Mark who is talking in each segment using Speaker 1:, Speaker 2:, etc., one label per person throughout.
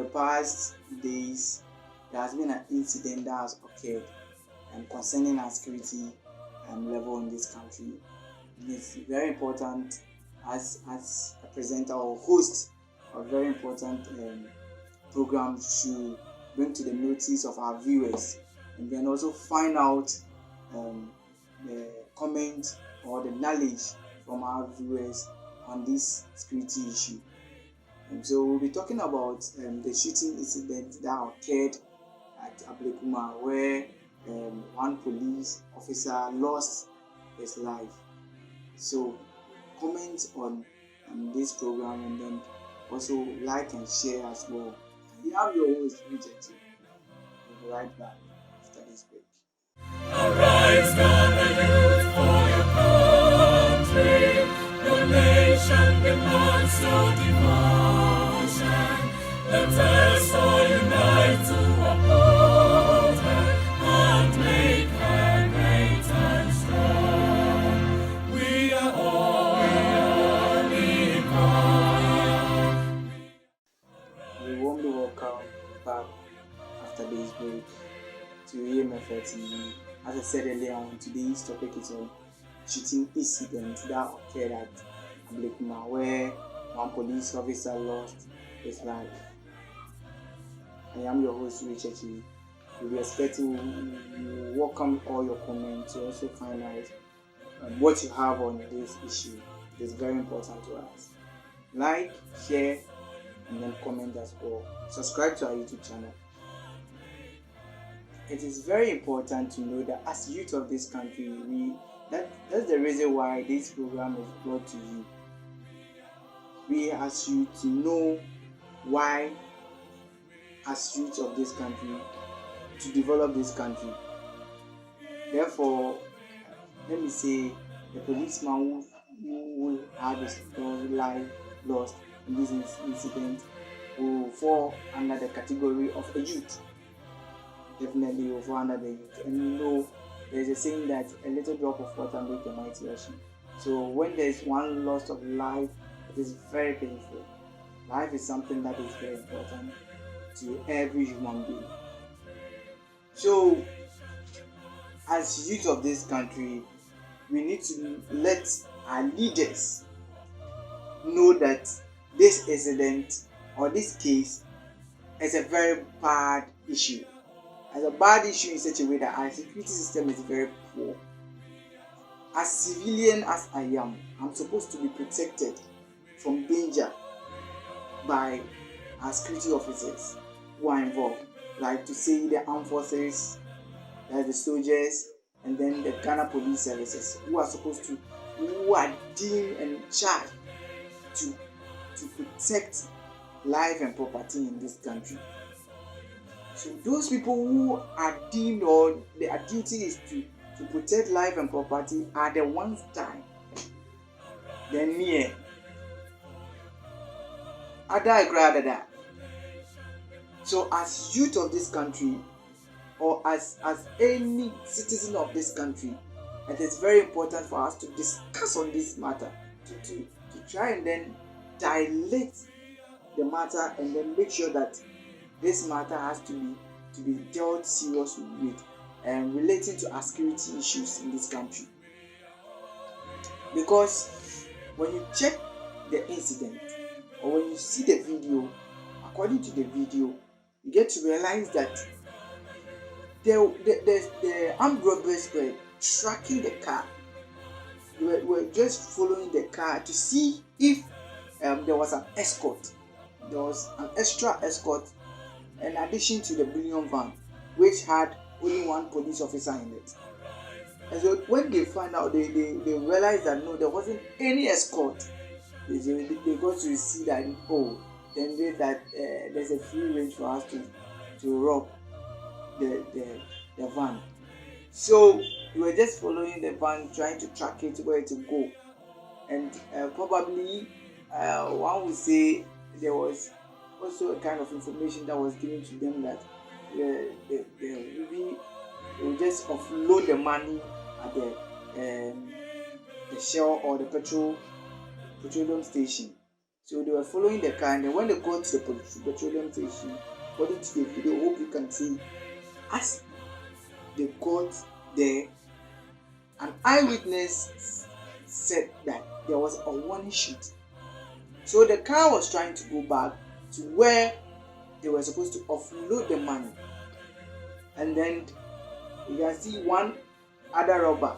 Speaker 1: the past days, there has been an incident that has occurred concerning our security level in this country. And it's very important as a presenter or host of very important program to bring to the notice of our viewers, and then also find out the comment or the knowledge from our viewers on this security issue. And so we'll be talking about the shooting incident that occurred at Ablekuma, where one police officer lost his life. So comment on this program, and then also like and share as well. You have your host, Richard. We'll be right back after this break.
Speaker 2: Arise, gather youth for your country. Your nation demands your devotion. Let us all unite to uphold her and make her great and strong. We are all equal.
Speaker 1: We warmly welcome back after this break to EMFL TV. As I said earlier on, today's topic is on shooting incident that occurred at Ablekuma, where one police officer lost his life. I am your host, Richard. We'll be expecting you welcome all your comments to also find out what you have on this issue. It is very important to us. Like, share, and then comment as well. Subscribe to our YouTube channel. It is very important to know that as youth of this country, that's the reason why this program is brought to you. We ask you to know why, as youth of this country, to develop this country. Therefore, let me say, the policeman who had his life lost in this incident will fall under the category of a youth. Definitely will fall under the youth. And you know, there's a saying that a little drop of water makes a mighty ocean. So when there's one loss of life, it is very painful. Life is something that is very important to every human being. So, as youth of this country, we need to let our leaders know that this incident or this case is a very bad issue. As a bad issue in such a way that our security system is very poor. As civilian as I am, I'm supposed to be protected from danger by our security officers who are involved, like to say the armed forces, like the soldiers, and then the Ghana police services, who are deemed and charged to protect life and property in this country. So those people who are deemed or their duty is to protect life and property are the ones dying. Then me, I die rather than. So as youth of this country, or as any citizen of this country, it is very important for us to discuss on this matter, to try and then dilate the matter, and then make sure that this matter has to be dealt seriously with, and relating to our security issues in this country. Because when you check the incident, or when you see the video, according to the video, you get to realize that the armed robbers were tracking the car. They were just following the car to see if there was an escort. There was an extra escort in addition to the bullion van, which had only one police officer in it. And so when they found out, they realized that no, there wasn't any escort. They got to see that, then there's a free range for us to rob the van. So we were just following the van, trying to track it where to go. And probably one would say there was also a kind of information that was given to them that they will just offload the money at the Shell or the petroleum station. So they were following the car, and then when they got to the petroleum station, according to the video, hope you can see, as they got there, an eyewitness said that there was a warning shoot. So the car was trying to go back to where they were supposed to offload the money. And then you can see one other robber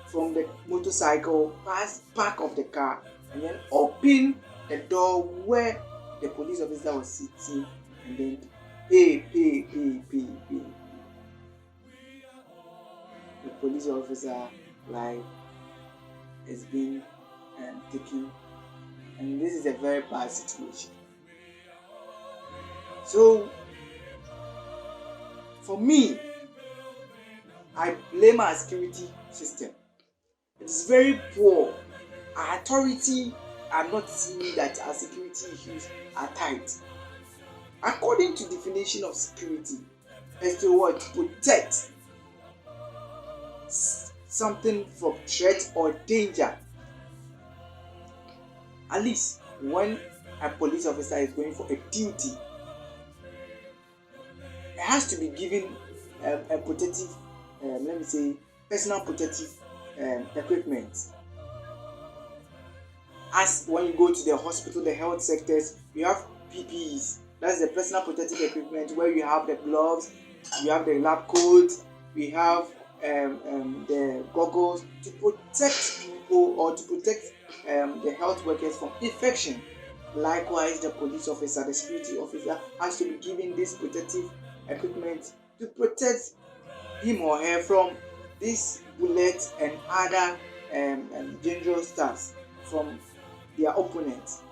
Speaker 1: from the motorcycle pass back of the car and then open the door where the police officer was sitting, and then pay. The police officer life is being taken, and this is a very bad situation. So for me, I blame our security system. It is very poor. Our authority are not seeing that our security issues are tight. According to definition of security, is to what? Protect something from threat or danger. At least when a police officer is going for a duty, it has to be given a protective, let me say, personal protective equipment. As when you go to the hospital, the health sectors, you have PPEs. That's the personal protective equipment, where you have the gloves, you have the lab coats, we have the goggles to protect people or to protect the health workers from infection. Likewise, the police officer, the security officer has to be given this protective equipment to protect him or her from these bullets and other dangerous stuff from their opponents.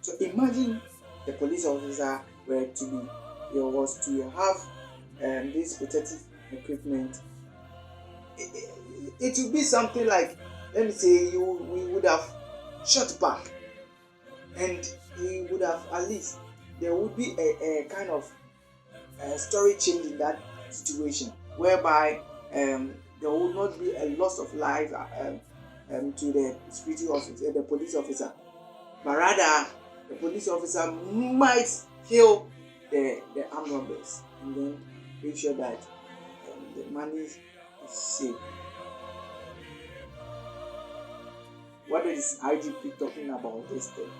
Speaker 1: So imagine the police officer was to have this protective equipment. It would be something like, let me say, we would have shot back, and we would have, at least there would be a kind of story change in that situation, whereby there would not be a loss of life to the security officer, the police officer, but rather the police officer might kill the armed robbers and then make sure that the money is safe. What is IGP talking about this thing?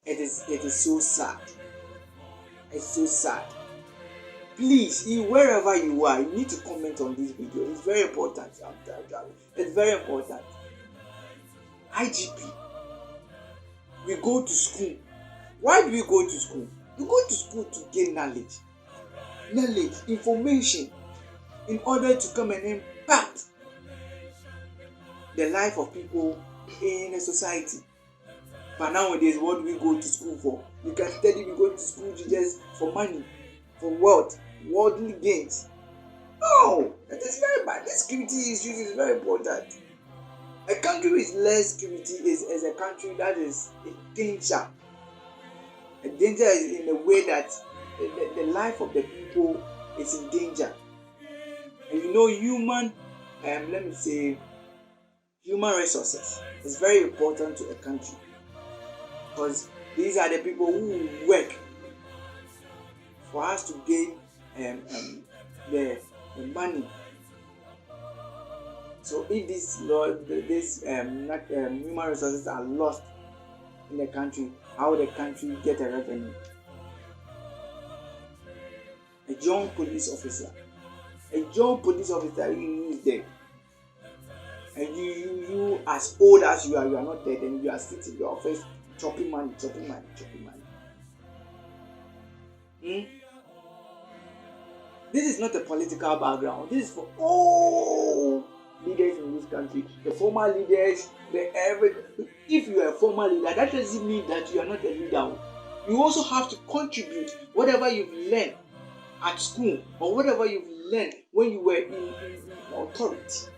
Speaker 1: It is so sad. It's so sad. Please, wherever you are, you need to comment on this video. It's very important. It's very important. IGP, we go to school. Why do we go to school? We go to school to gain knowledge, information, in order to come and impact the life of people in a society. But nowadays, what do we go to school for? You can study, we go to school just for money, for wealth, worldly gains. No, that is very bad. This security issue is very important. A country with less security is a country that is in danger. A danger is in the way that the life of the people is in danger. And human, let me say, human resources is very important to a country, because these are the people who work for us to gain the money. So if these human resources are lost in the country, how will the country get a revenue? A young police officer who is dead, and you as old as you are not dead, and you are sitting in your office chopping money. This is not a political background. This is for all leaders in this country, the former leaders, if you are a former leader, that doesn't mean that you are not a leader. You also have to contribute whatever you've learned at school, or whatever you've learned when you were in authority,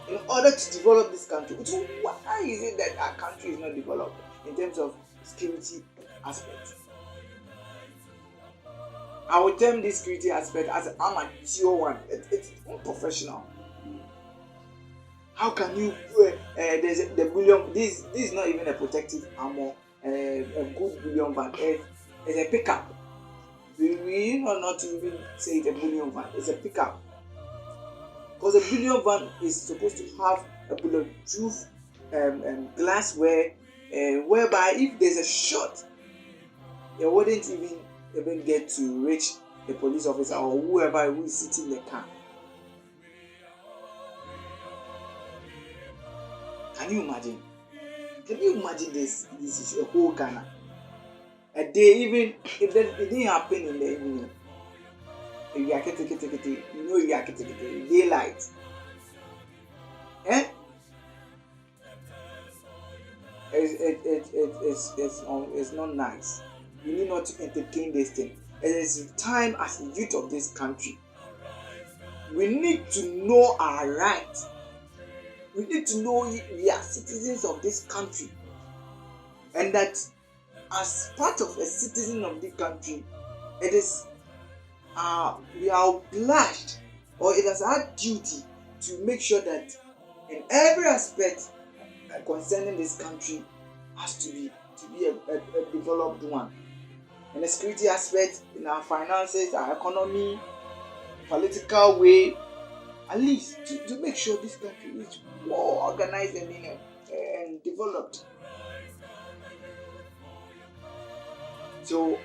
Speaker 1: in order to develop this country. So why is it that our country is not developed in terms of security aspects? I would term this security aspect as an amateur one. It's unprofessional. How can you? There's the bullion. This is not even a protective armor. A good bullion van. It's a pickup. We know not to even say it's a bullion van. It's a pickup. Because a bullion van is supposed to have a bulletproof glass whereby if there's a shot, it wouldn't even get to reach the police officer or whoever who is sitting in the car. Can you imagine? Can you imagine this? This is a whole Ghana. A day, even if it didn't happen in the evening, if you are you are daylight. It's not nice. You need not to entertain this thing. It is time as a youth of this country. We need to know our rights. We need to know we are citizens of this country, and that as part of a citizen of this country, it is we are obliged, or it is our duty to make sure that in every aspect concerning this country has to be a developed one. In the security aspect, in our finances, our economy, political way, at least to make sure this country is more organized and developed. So,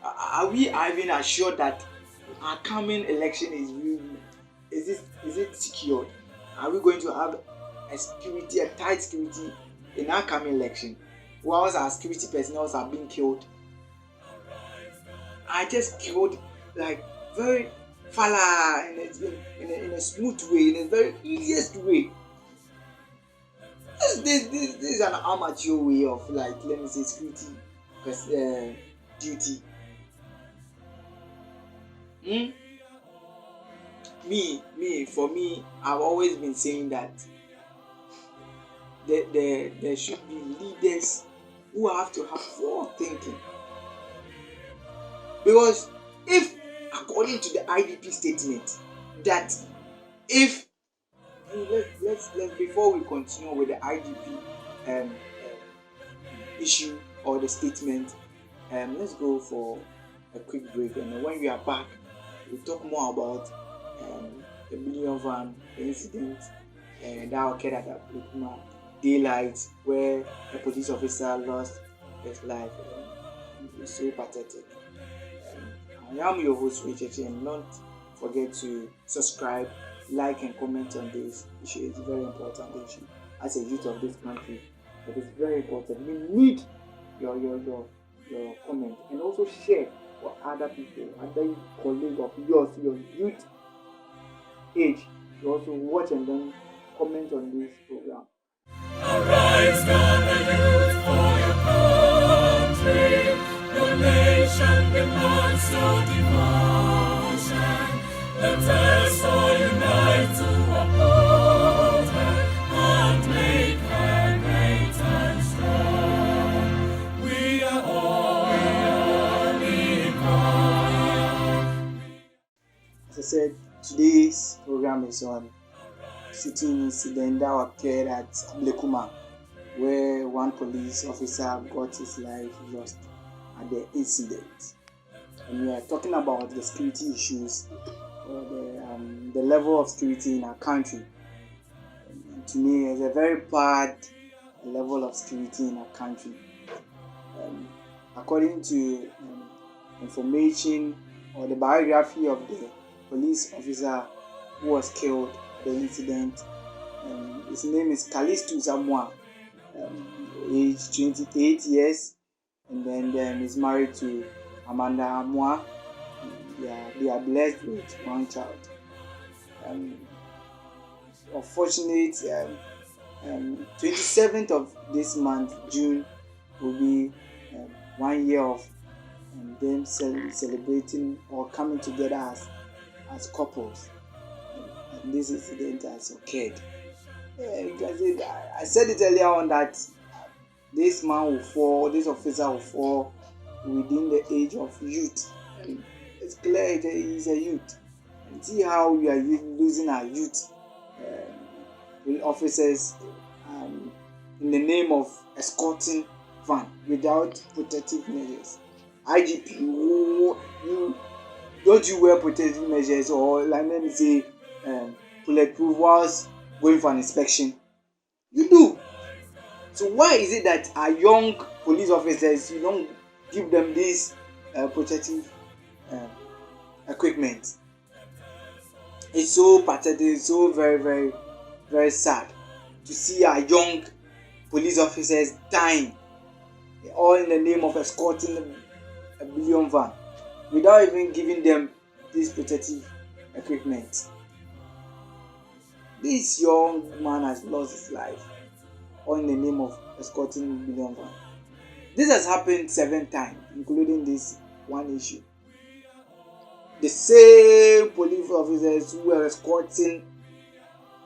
Speaker 1: are we even assured that our coming election is it secured? Are we going to have a tight security in our coming election, whilst our security personnel are being killed? I just killed like very fala in a smooth way, in a very easiest way. This is an amateur way of, like, let me say, security duty. For me, I've always been saying that there should be leaders who have to have forward thinking. Because if, according to the IDP statement, that if let's before we continue with the IDP issue or the statement, let's go for a quick break, and when we are back, we'll talk more about the bullion van, the incident that occurred at Ablekuma daylight, where a police officer lost his life. It's so pathetic. I am your host, Richard, and don't forget to subscribe, like, and comment on this issue. It's a very important issue. As a youth of this country, it is very important. We need your comment, and also share for other people, other colleagues of yours, your youth age. You also watch and then comment on this program.
Speaker 2: Arise, gather youth for your country. Your nation demands no devotion. Let us all unite to uphold her and make her great and strong. We are all equal.
Speaker 1: As I said, today's program is on shooting incident that occurred at Ablekuma, where one police officer got his life lost at the incident. And we are talking about the security issues, or the level of security in our country. And to me, it's a very bad level of security in our country. According to information or the biography of the police officer who was killed at the incident, his name is Kalistu Zamwa, age 28 years, and then he's married to Amanda Amwa. They are blessed with one child. Unfortunate, 27th of this month, June, will be 1 year of them celebrating or coming together as couples. And this incident has occurred. I said it earlier on that this officer will fall within the age of youth. It's clear he's a youth. And see how we are losing our youth officers um, in the name of escorting van without protective measures. IGP, you don't you wear protective measures, or like let me say bulletproof whilst going for an inspection? You do. So why is it that our young police officers, you don't give them this protective equipment? It's so pathetic, it's so very, very, very sad to see our young police officers dying, all in the name of escorting a bullion van without even giving them this protective equipment. This young man has lost his life, all in the name of escorting a bullion van. This has happened 7 times, including this one issue. The same police officers who were escorting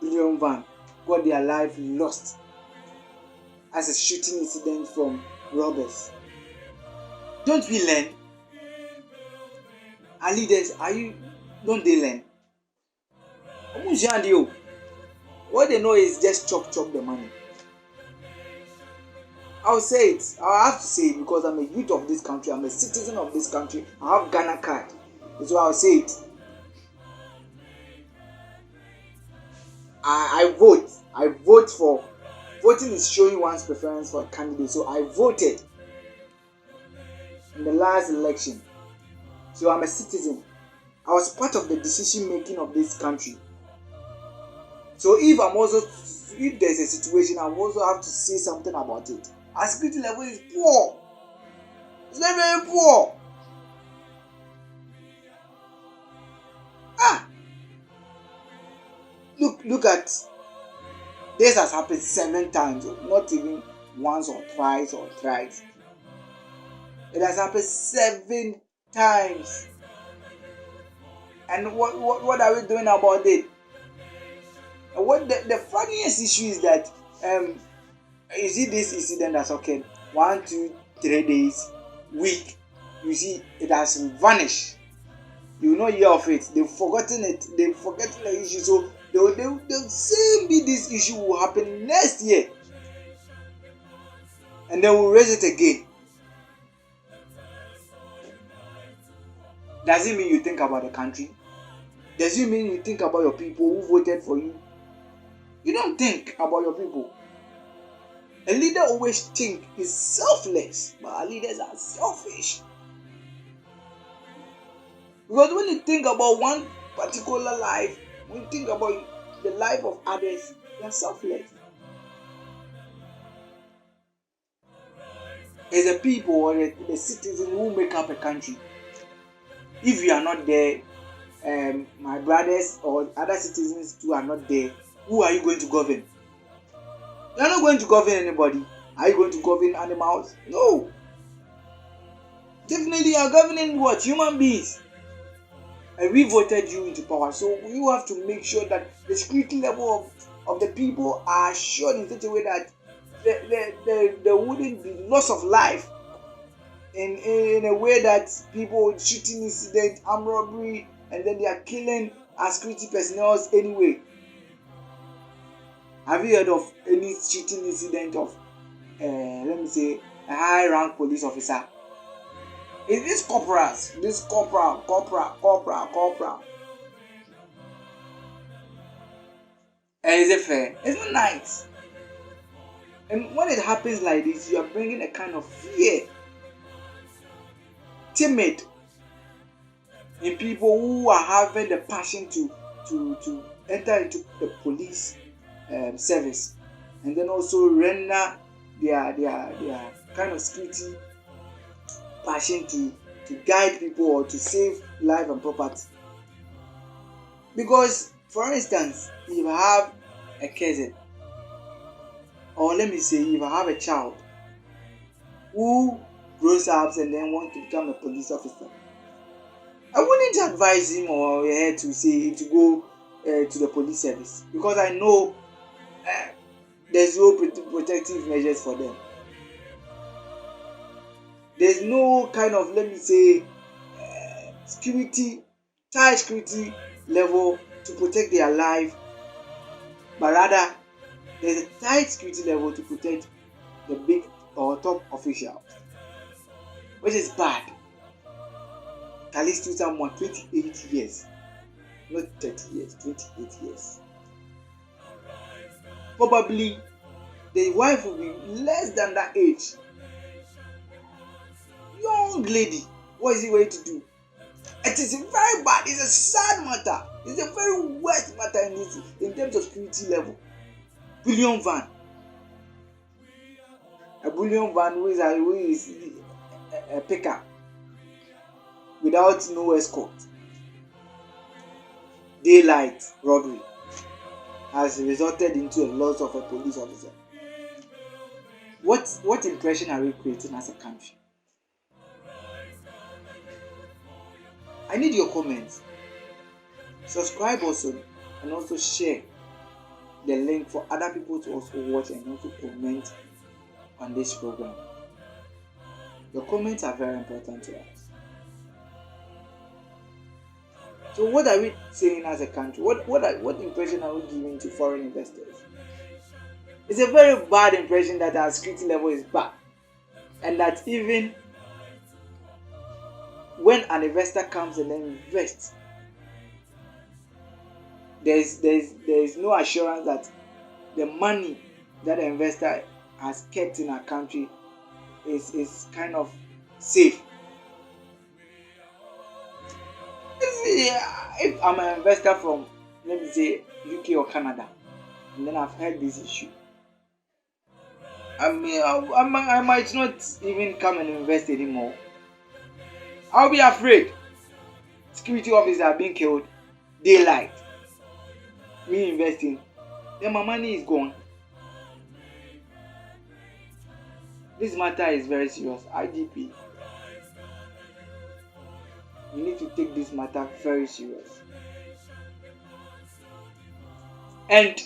Speaker 1: bullion van got their life lost as a shooting incident from robbers. Don't we learn? Our leaders, don't they learn? What they know is just chop the money. I'll say it. I have to say it because I'm a youth of this country. I'm a citizen of this country. I have Ghana card. So I'll say it. I vote. I vote for. Voting is showing one's preference for a candidate. So I voted in the last election. So I'm a citizen. I was part of the decision making of this country. So if there's a situation, I also have to say something about it. Our security level is poor. It's very, very poor. Look at this. Has happened 7 times, not even once or twice or thrice. It has happened 7 times. And what are we doing about it? And what the funniest issue is that you see this incident that's occurred 1, 2, 3 days, week. You see it has vanished. You will not hear of it. They've forgotten it. They've forgotten the issue. So they'll say maybe this issue will happen next year, and they will raise it again. Does it mean you think about the country? Does it mean you think about your people who voted for you? You don't think about your people. A leader always think is selfless, but our leaders are selfish. Because when you think about one particular life, when you think about the life of others, they are selfless. As a people or the citizens who make up a country, if you are not there, my brothers or other citizens too are not there, who are you going to govern? You are not going to govern anybody. Are you going to govern animals? No. Definitely you are governing what? Human beings. And we voted you into power. So you have to make sure that the security level of the people are assured in such a way that there wouldn't be loss of life in a way that people shooting incident, armed robbery, and then they are killing our security personnel anyway. Have you heard of any shooting incident of, let me say, a high-rank police officer? Is this corporals? This corporal. And is it fair? It's not nice. And when it happens like this, you are bringing a kind of fear, timid, in people who are having the passion to enter into the police service, and then also render their kind of security passion to guide people or to save life and property. Because, for instance, if I have a cousin, or let me say, if I have a child who grows up and then wants to become a police officer, I wouldn't advise him or her to go to the police service, because I know there's no protective measures for them. There's no kind of, let me say, tight security level to protect their life, but rather There's a tight security level to protect the big or top officials, which is bad. At least to someone 28 years, not 30 years, 28 years. Probably the wife will be less than that age. Young lady, what is he going to do? It is very bad. It's a sad matter. It's a very worst matter in terms of security level. Bullion van. A bullion van who is a picker without no escort. Daylight robbery has resulted into a loss of a police officer. What impression are we creating as a country? I need your comments. Subscribe also, and also share the link for other people to also watch and also comment on this program. Your comments are very important to us. So what are we saying as a country? What impression are we giving to foreign investors? It's a very bad impression that our security level is bad, and that even when an investor comes and then invests, there is no assurance that the money that the investor has kept in our country is kind of safe. If I'm an investor from, let me say, UK or Canada, and then I've heard this issue, I might not even come and invest anymore. I'll be afraid. Security officers are being killed. Daylight. Me investing. Then my money is gone. This matter is very serious. IGP. You need to take this matter very serious. And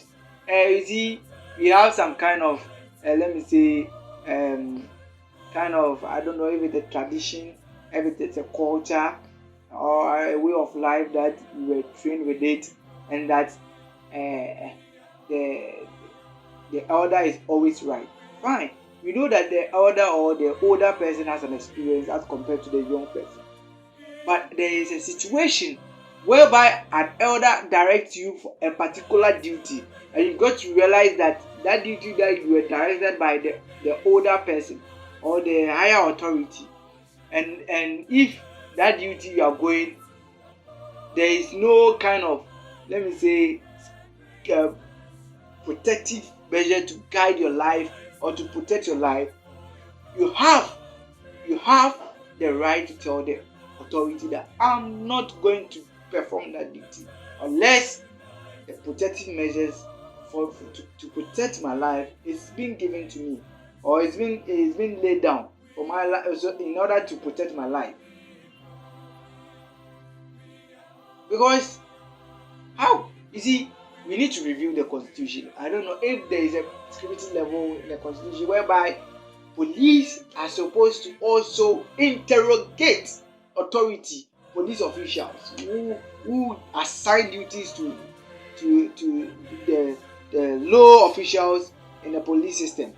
Speaker 1: you see, we have some kind of, let me say, kind of, I don't know if it's a tradition, if it's a culture or a way of life that we were trained with it, and that the elder is always right. Fine. We know that the elder or the older person has an experience as compared to the young person. But there is a situation whereby an elder directs you for a particular duty, and you've got to realize that that duty that you were directed by the older person or the higher authority, and if that duty you are going, there is no kind of, let me say, protective measure to guide your life or to protect your life, you have the right to tell the authority that I'm not going to perform that duty unless the protective measures to protect my life is being given to me, or it's been laid down for my life in order to protect my life. Because how? You see, we need to review the constitution. I don't know if there is a security level in the constitution whereby police are supposed to also interrogate authority, police officials who assign duties to the low officials in the police system.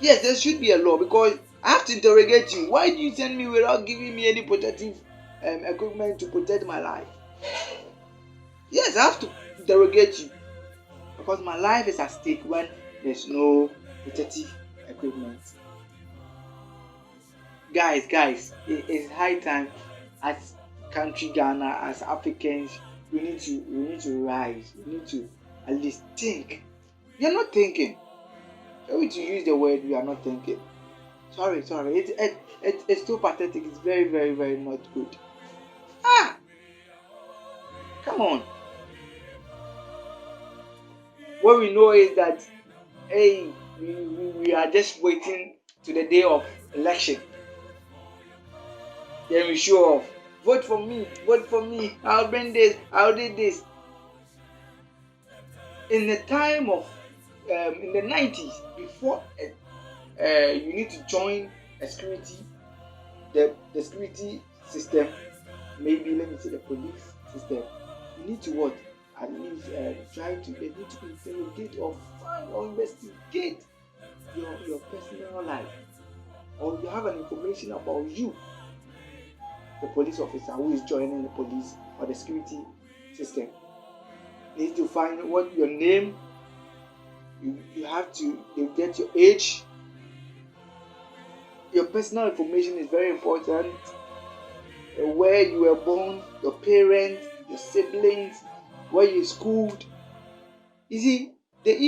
Speaker 1: Yes, there should be a law, because I have to interrogate you. Why do you send me without giving me any protective equipment to protect my life? Yes, I have to interrogate you because my life is at stake when there's no protective equipment. Guys, it's high time as country Ghana, as Africans, we need to rise. We need to at least think. We are not thinking. Sorry to use the word, we are not thinking. Sorry. It's too pathetic. It's very, very, very not good. Come on. What we know is that, hey, we are just waiting to the day of election. Then we show off. Vote for me. I'll bring this. I'll do this. In the time of, in the 90s, before you need to join a security, the security system, maybe let me say the police system, you need to what? at least they need to interrogate or find or investigate your personal life, or you have an information about you, the police officer who is joining the police or the security system needs to find what your name, you have to get your age. Your personal information is very important. Where you were born, your parents, your siblings, where you schooled. You see, they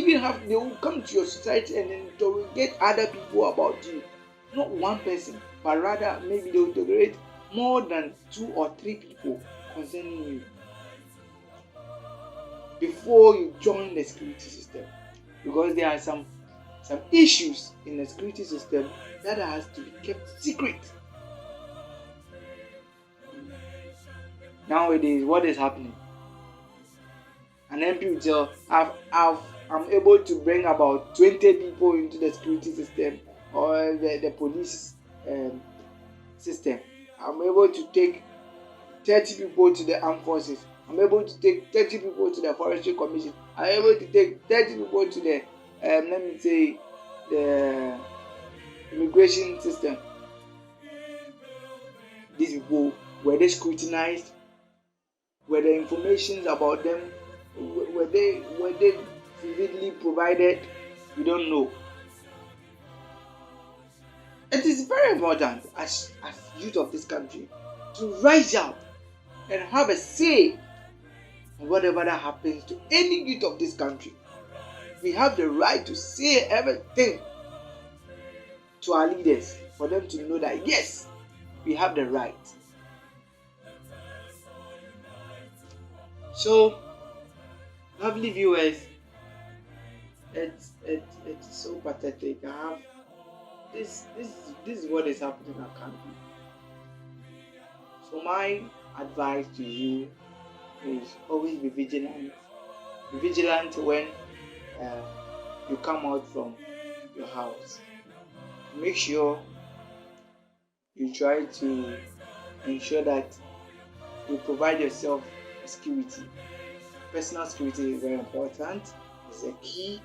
Speaker 1: will come to your society and interrogate other people about you. Not one person, but rather maybe they will interrogate more than 2 or 3 people concerning you before you join the security system. Because there are some issues in the security system that has to be kept secret. Nowadays, what is happening? An MP will tell, I'm able to bring about 20 people into the security system or the police system. I'm able to take 30 people to the armed forces. I'm able to take 30 people to the forestry commission. I'm able to take 30 people to the the immigration system. These people, were they scrutinized? Were the information about them, were they vividly provided? We don't know. It is very important as youth of this country to rise up and have a say on whatever that happens to any youth of this country. We have the right to say everything to our leaders for them to know that yes, we have the right. So, lovely viewers, it's so pathetic. I have this is what is happening in our country. So my advice to you is always be vigilant. Be vigilant when you come out from your house. Make sure you try to ensure that you provide yourself security. Personal security is very important. It's a key,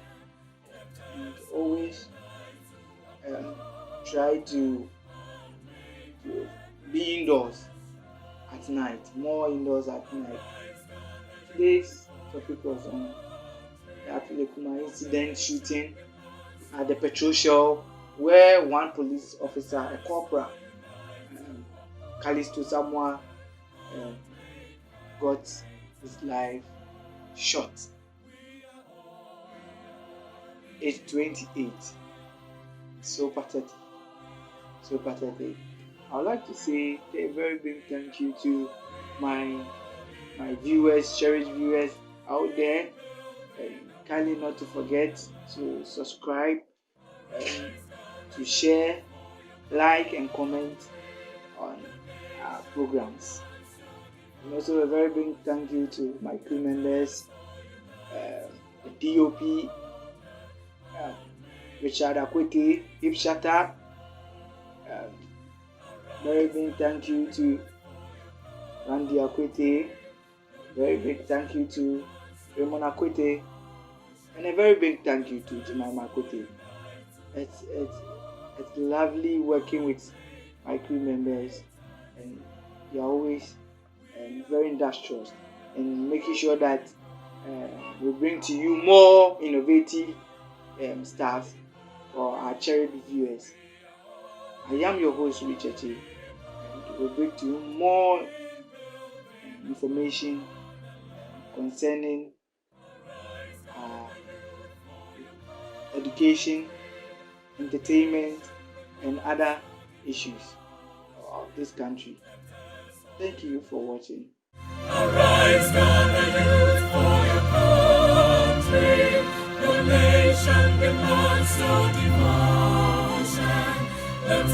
Speaker 1: and always try to be indoors at night, more indoors at night. Today's topic was on the Ablekuma incident shooting at the petrol shop, where one police officer, a corporal, Callisto Samoa, got his life shot. Age 28. So pathetic. So pathetic. I would like to say a very big thank you to my viewers, cherished viewers out there. Kindly not to forget to subscribe, to share, like and comment on our programs. And also a very big thank you to my crew members, the DOP, Richard Akwete, Hip Shatter. Very big thank you to Randy Akwete. Very big thank you to Raymond Akwete. And a very big thank you to Jemima Akwete. It's lovely working with my crew members, and they are always very industrious and making sure that we bring to you more innovative stuff for our cherished viewers. I am your host, Richard, and we bring to you more information concerning education, entertainment, and other issues of this country. Thank you for watching.
Speaker 2: Arise, gather youth for your country. Your nation demands no devotion. Let